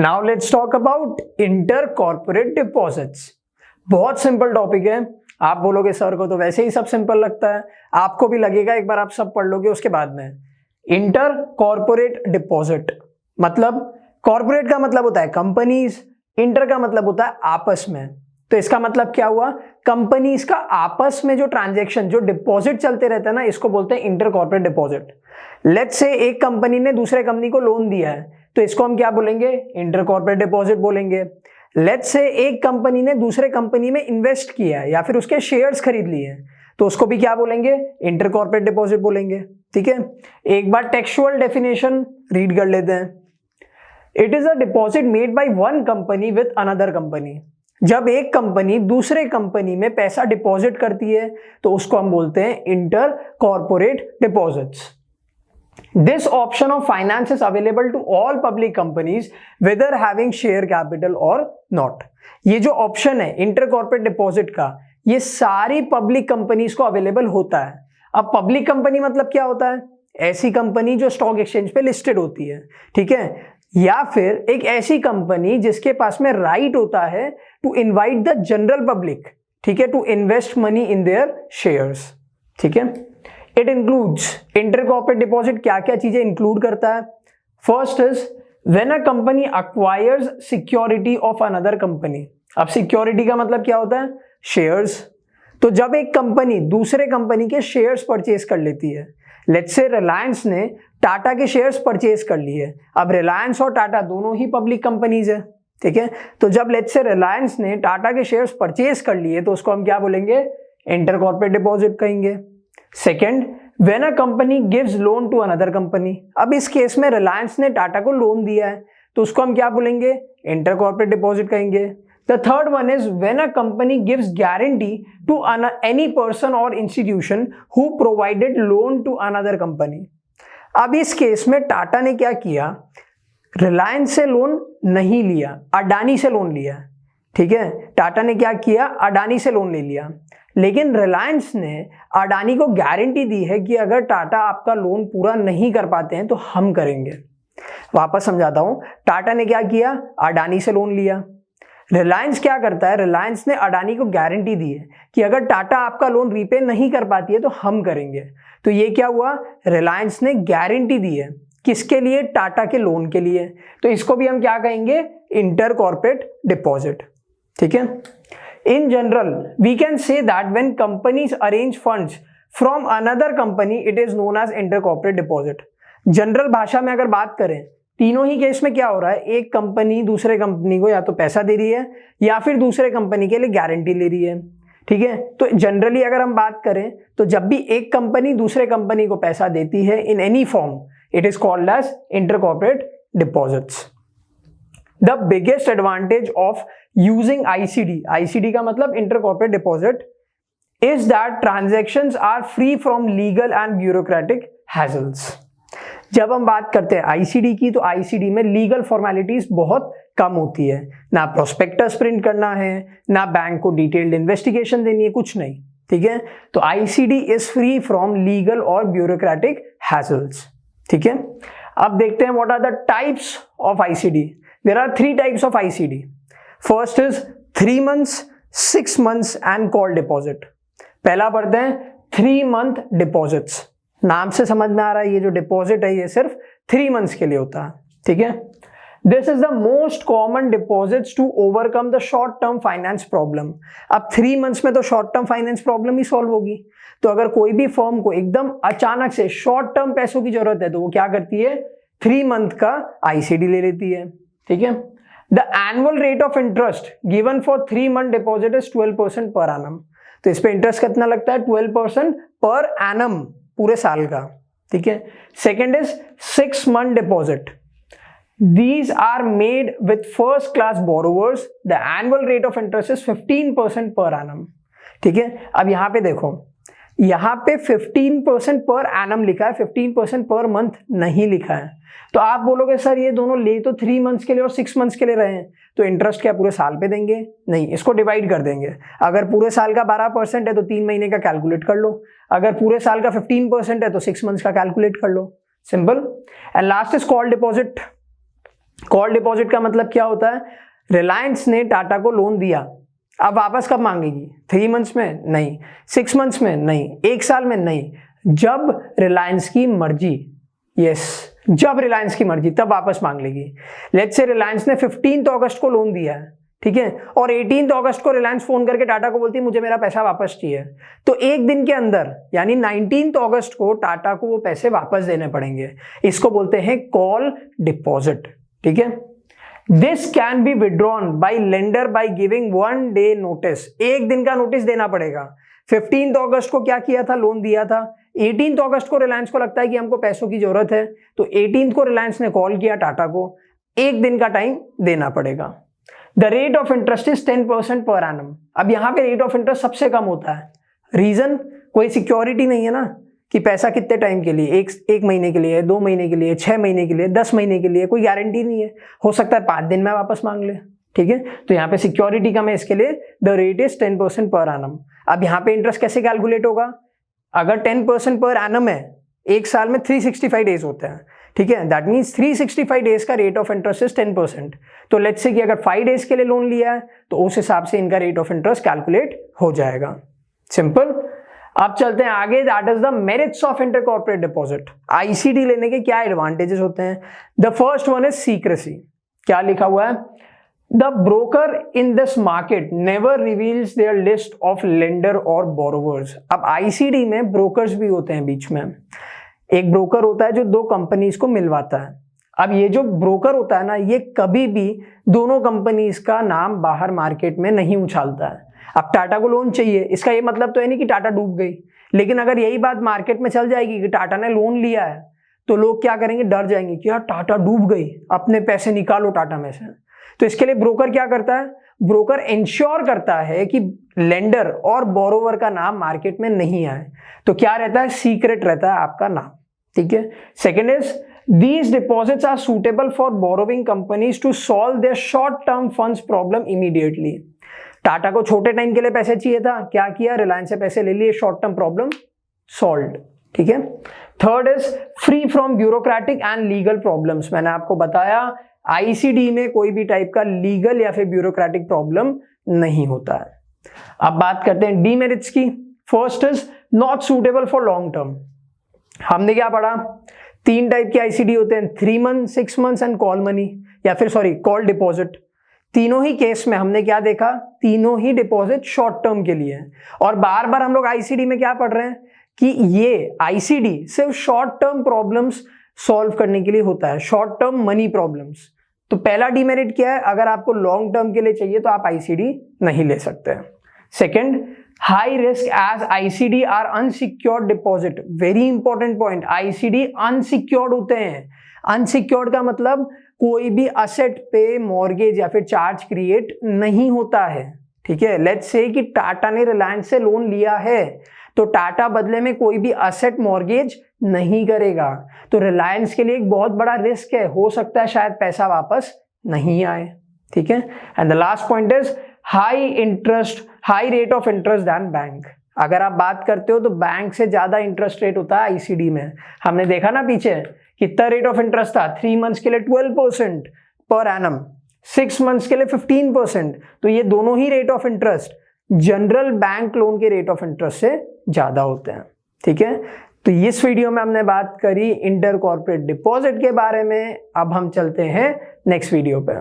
Now let's talk about inter corporate deposits. बहुत simple topic है। आप बोलोगे सर को तो वैसे ही सब सिंपल लगता है, आपको भी लगेगा, एक बार आप सब पढ़ लोगे उसके बाद में। इंटर कॉर्पोरेट डिपॉजिट मतलब, कॉर्पोरेट का मतलब होता है कंपनीज, इंटर का मतलब होता है आपस में। तो इसका मतलब क्या हुआ, कंपनीज का आपस में जो ट्रांजैक्शन, जो डिपॉजिट चलते रहते हैं ना, इसको बोलते हैं inter corporate deposit. Let's say एक कंपनी ने दूसरे कंपनी को लोन दिया है तो इसको हम क्या बोलेंगे, इंटर कॉर्पोरेट डिपॉजिट बोलेंगे। लेट्स से एक कंपनी ने दूसरे कंपनी में इन्वेस्ट किया है या फिर उसके शेयर्स खरीद लिए हैं तो उसको भी क्या बोलेंगे, इंटर कॉर्पोरेट डिपॉजिट बोलेंगे। ठीक है, एक बार टेक्सुअल डेफिनेशन रीड कर लेते हैं। It is a deposit made by one company with another company. जब एक कंपनी दूसरे कंपनी में पैसा डिपॉजिट करती है तो उसको हम बोलते हैं inter corporate deposits. This option of finance is available to all public companies whether having share capital or not। ये जो ऑप्शन है इंटर कॉर्पोरेट डिपॉजिट का, ये सारी पब्लिक कंपनीज को अवेलेबल होता है। अब पब्लिक कंपनी मतलब क्या होता है, ऐसी कंपनी जो स्टॉक एक्सचेंज पे लिस्टेड होती है, ठीक है, या फिर एक ऐसी कंपनी जिसके पास में राइट होता है to invite the general public, ठीक है, to invest money in their shares. ठीक है, it includes, inter corporate deposit क्या क्या चीजें इंक्लूड करता है। First is when a company acquires security of another company. अब सिक्योरिटी का मतलब क्या होता है, शेयर्स। तो जब एक कंपनी दूसरे कंपनी के शेयर्स परचेज कर लेती है, लेट्स से रिलायंस ने टाटा के शेयर्स परचेज कर लिए। अब रिलायंस और टाटा दोनों ही पब्लिक कंपनीज है, ठीक है, तो जब लेट्स से रिलायंस ने टाटा के शेयर्स परचेज कर लिए तो उसको हम क्या बोलेंगे, इंटर कॉर्पोरेट डिपॉजिट कहेंगे। Second, when a company gives loan to another company. अब इस केस में रिलायंस ने टाटा को लोन दिया है तो उसको हम क्या बोलेंगे, इंटर कॉर्पोरेट डिपॉजिट कहेंगे। The third one is when a company gives guarantee to any person और institution who provided loan to another company. अब इस केस में टाटा ने क्या किया, रिलायंस से लोन नहीं लिया, अडानी से लोन लिया। ठीक है, टाटा ने क्या किया, अडानी से लोन ले लिया, लेकिन रिलायंस ने अडानी को गारंटी दी है कि अगर टाटा आपका लोन पूरा नहीं कर पाते हैं तो हम करेंगे। वापस समझाता हूं, टाटा ने क्या किया, अडानी से लोन लिया। रिलायंस क्या करता है, रिलायंस ने अडानी को गारंटी दी है कि अगर टाटा आपका लोन रीपे नहीं कर पाती है तो हम करेंगे। तो ये क्या हुआ, रिलायंस ने गारंटी दी है किसके लिए, टाटा के लोन के लिए। तो इसको भी हम क्या कहेंगे, इंटर कॉर्पोरेट डिपॉजिट। ठीक है, in general we can say that when companies arrange funds from another company it is known as intercorporate deposit। General भाषा में अगर बात करें, तीनों ही केस में क्या हो रहा है, एक कंपनी दूसरे कंपनी को या तो पैसा दे रही है या फिर दूसरे कंपनी के लिए गारंटी ले रही है। ठीक है, तो जनरली अगर हम बात करें तो जब भी एक कंपनी दूसरे कंपनी को पैसा देती है in any form, it is called as intercorporate deposits. The biggest advantage of using ICD, ICD का मतलब inter corporate deposit, is that transactions are free from legal and bureaucratic hassles. जब हम बात करते हैं आईसीडी की, तो आईसीडी में लीगल फॉर्मेलिटीज बहुत कम होती है, ना प्रोस्पेक्टस प्रिंट करना है, ना बैंक को डिटेल्ड इन्वेस्टिगेशन देनी है, कुछ नहीं। ठीक है, तो ICD is free from legal और ब्यूरोक्रेटिक हैजल्स। ठीक है, अब देखते हैं what are the types of ICD. There are 3 types of ICD. First is 3 months, 6 months and call deposit. पहला पढ़ते हैं 3 month deposits। नाम से समझ में आ रहा है ये जो डिपॉजिट है ये सिर्फ 3 months के लिए होता है। ठीक है, this is the most common deposits to overcome the short term finance problem. अब 3 months में तो शॉर्ट टर्म फाइनेंस प्रॉब्लम ही सॉल्व होगी, तो अगर कोई भी फर्म को एकदम अचानक से शॉर्ट टर्म पैसों की जरूरत है तो वो क्या करती है, 3 month का आईसीडी ले लेती है। ठीक है, the annual rate of interest given for 3 month deposit is 12% per annum. तो इस पे इंटरेस्ट कितना लगता है, 12% पर एनम, पूरे साल का। ठीक है, second is 6 month deposit. These are made with first class borrowers, the annual rate of interest is 15% per annum. ठीक है, अब यहां पे देखो, यहां पे 15% पर एनम लिखा है, 15% पर मंथ नहीं लिखा है। तो आप बोलोगे सर ये दोनों ले तो 3 months के लिए और 6 months के लिए रहे हैं, तो इंटरेस्ट क्या पूरे साल पे देंगे, नहीं, इसको डिवाइड कर देंगे। अगर पूरे साल का 12% है तो 3 महीने का कैलकुलेट कर लो, अगर पूरे साल का 15% है तो 6 months का कैलकुलेट कर लो, simple. And last is call deposit. Call deposit का मतलब क्या होता है, रिलायंस ने टाटा को लोन दिया, अब वापस कब मांगेगी, 3 मंथ्स में नहीं, 6 मंथ्स में नहीं, 1 साल में नहीं, जब रिलायंस की मर्जी, यस जब रिलायंस की मर्जी तब वापस मांग लेगी। लेट्स से रिलायंस ने 15 अगस्त को लोन दिया है, ठीक है, और 18 अगस्त को रिलायंस फोन करके टाटा को बोलती है मुझे मेरा पैसा वापस चाहिए, तो एक दिन के अंदर यानी 19 अगस्त को टाटा को वो पैसे वापस देने पड़ेंगे। इसको बोलते हैं कॉल डिपॉजिट, ठीक है। This can be withdrawn bye lender by giving 1 day notice, एक दिन का नोटिस देना पड़ेगा। 15 अगस्त को क्या किया था, लोन दिया था, 18 अगस्त को रिलायंस को लगता है कि हमको पैसों की जरूरत है, तो 18 को रिलायंस ने कॉल किया टाटा को, एक दिन का टाइम देना पड़ेगा। The rate of interest is 10% per annum. अब यहाँ पे रेट ऑफ इंटरेस्ट सबसे कम होता है, रीजन कोई सिक्योरिटी नहीं है ना कि पैसा कितने टाइम के लिए, एक महीने के लिए, 2 महीने के लिए, 6 महीने के लिए, 10 महीने के लिए, कोई गारंटी नहीं है, हो सकता है 5 दिन में वापस मांग ले, ठीक है। तो यहाँ पे सिक्योरिटी कम है, इसके लिए the rate is 10% per annum. अब यहाँ पे इंटरेस्ट कैसे कैलकुलेट होगा, अगर 10% पर एनम है, एक साल में 365 डेज होते हैं, ठीक है, दैट मीन्स 365 डेज का रेट ऑफ इंटरेस्ट इज 10%। तो लेट्स से कि अगर 5 डेज के लिए लोन लिया है तो उस हिसाब से इनका रेट ऑफ इंटरेस्ट कैलकुलेट हो जाएगा, सिंपल। अब चलते हैं आगे, that is the merits of inter corporate deposit. ICD लेने के क्या एडवांटेजेस होते हैं, the first one is secrecy. क्या लिखा हुआ है, the broker in this market never reveals their list of lender और बोरोवर्स। अब आईसीडी में ब्रोकर्स भी होते हैं बीच में, एक ब्रोकर होता है जो 2 कंपनीज को मिलवाता है। अब ये जो ब्रोकर होता है ना, ये कभी भी दोनों कंपनीज का नाम बाहर मार्केट में नहीं उछालता है। अब टाटा को लोन चाहिए, इसका ये मतलब तो है नहीं कि टाटा डूब गई, लेकिन अगर यही बात मार्केट में चल जाएगी कि टाटा ने लोन लिया है, तो लोग क्या करेंगे, डर जाएंगे कि यार टाटा डूब गई, अपने पैसे निकालो टाटा में से। तो इसके लिए ब्रोकर क्या करता है, ब्रोकर इंश्योर करता है कि लेंडर और बोरोवर का नाम मार्केट में नहीं आए, तो क्या रहता है, सीक्रेट रहता है आपका नाम, ठीक है। Second is these deposits are suitable for borrowing companies to solve their short term funds problem immediately. Tata को छोटे टाइम के लिए पैसे चाहिए था, क्या किया, रिलायंस से पैसे ले लिए, शॉर्ट टर्म प्रॉब्लम सॉल्व्ड, ठीक है। Third is free from bureaucratic and legal problems. मैंने आपको बताया आईसीडी में कोई भी टाइप का लीगल या फिर ब्यूरोक्रेटिक प्रॉब्लम नहीं होता है। अब बात करते हैं डीमेरिट्स की। First is not suitable for long term. हमने क्या पढ़ा, 3 टाइप के आईसीडी होते हैं, 3 month, 6 months and call money, या फिर सॉरी कॉल डिपॉजिट। तीनों ही केस में हमने क्या देखा, तीनों ही डिपॉजिट शॉर्ट टर्म के लिए है। और बार बार हम लोग आईसीडी में क्या पढ़ रहे हैं कि ये आईसीडी सिर्फ शॉर्ट टर्म प्रॉब्लम्स सॉल्व करने के लिए होता है, शॉर्ट टर्म मनी प्रॉब्लम्स। तो पहला डीमेरिट क्या है, अगर आपको लॉन्ग टर्म के लिए चाहिए तो आप आईसीडी नहीं ले सकते। Second, high risk as ICD are unsecured deposit. Very important point, ICD unsecured होते हैं। अनसिक्योर्ड का मतलब कोई भी असेट पे मॉर्गेज या फिर चार्ज क्रिएट नहीं होता है, ठीक है। लेट्स से कि टाटा ने रिलायंस से लोन लिया है, तो टाटा बदले में कोई भी असेट मॉर्गेज नहीं करेगा, तो रिलायंस के लिए एक बहुत बड़ा रिस्क है, हो सकता है शायद पैसा वापस नहीं आए, ठीक है। And the last point is high rate of interest than bank. अगर आप बात करते हो तो बैंक से ज्यादा इंटरेस्ट रेट होता है आईसीडी में। हमने देखा ना पीछे कितना रेट ऑफ इंटरेस्ट था, 3 मंथ्स के लिए 12% पर एनम, 6 मंथ्स के लिए 15%। तो ये दोनों ही rate of interest general bank loan के रेट ऑफ इंटरेस्ट से ज्यादा होते हैं, ठीक है। तो इस वीडियो में हमने बात करी इंटर कॉर्पोरेट डिपॉजिट के बारे में। अब हम चलते हैं नेक्स्ट वीडियो पे।